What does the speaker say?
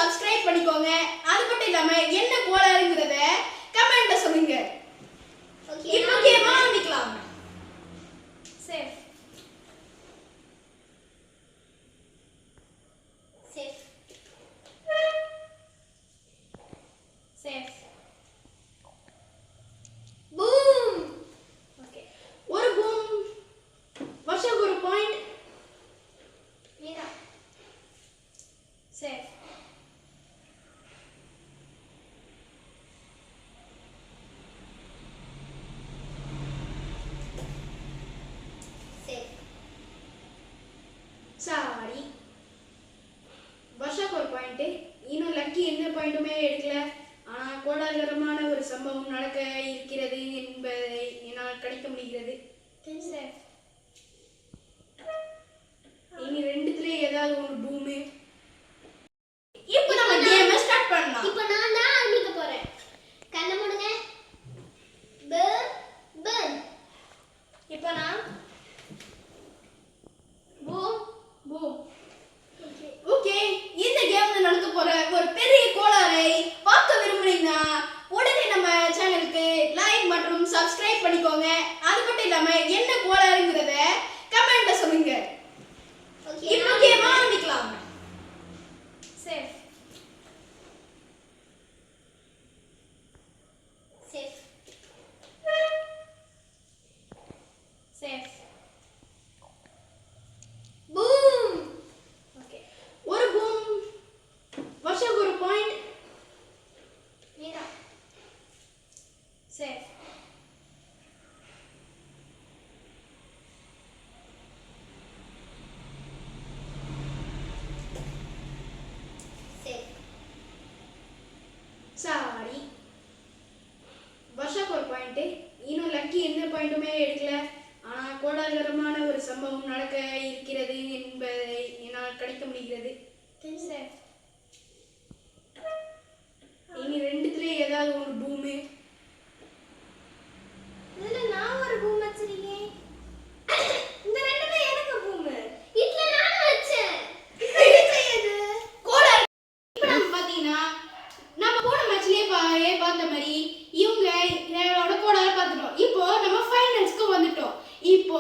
Subscribe பண்ணிக்கோங்க. அது மட்டும் இல்லாம என்ன கோளாறுங்கறத கமெண்ட்ல சொல்லுங்க. இப்போ கேம் ஆரம்பிக்கலாம். Safe safe safe boom. Okay, ஒரு பூம். வர்ஷாக்கு ஒரு point. Meera safe safe sorry. வர்ஷாக்கு ஒரு பாயிண்ட். இன்னும் லக்கி எந்த பாயிண்ட்டுமே எடுக்கல. ஆனா கோலாகலமான ஒரு சம்பவம் நடக்க இருக்கிறது என்பதை என்னால் கணிக்க முடிகிறது. சேஃப் இனி ரெண்டுத்துலயே ஏதாவது ஒரு பூமு. இப்போ நம்ம கேம் ஸ்டார்ட் பண்ணலாம். இப்போ நான் தான் ஆரம்பிக்க போறேன். கண்ணை மூடுங்க. Burn burn. இப்போ நான் பூம் பூம். ஓகே, இந்த கேம்ல நடக்க போற ஒரு பெரிய கோளாறை பார்க்க விரும்புறீங்கன்னா உடனே நம்ம சேனலுக்கு லைக் மற்றும் சப்ஸ்கிரைப் பண்ணிக்கோங்க. அது மட்டும் இல்லாம என்ன கோளாறுங்கறத கமெண்ட்ல சொல்லுங்க. இப்போ கேம் ஆரம்பிக்கலாம். Safe safe safe boom. Okay, ஒரு பூம். வர்ஷாக்கு ஒரு point. Meera safe safe sorry. வர்ஷாக்கு ஒரு பாயிண்ட். இன்னும் லக்கி எந்த பாயிண்ட்டுமே எடுக்கல. ஆனா கோலாகலமான ஒரு சம்பவம் நடக்க இருக்கிறது என்பதை என்னால் கணிக்க முடிகிறது. சேஃப் இனி ரெண்டுத்துலயே ஏதாவது ஒரு பூமு. இதுல நான் ஒரு பூம் வச்சிருக்கேன். இந்த ரெண்டுமே எனக்கு பூம். இதுல நான் வச்சேன். இது செய்யுது. கோலாறு. இப்போ நம்ம பாத்தீங்கன்னா நம்ம போன மேட்ச்லயே பார்த்த மாதிரி இவங்களோட கோலாறு பார்த்துட்டோம். இப்போ நம்ம ஃபைனல்ஸ்க்கு வந்துட்டோம். இப்போ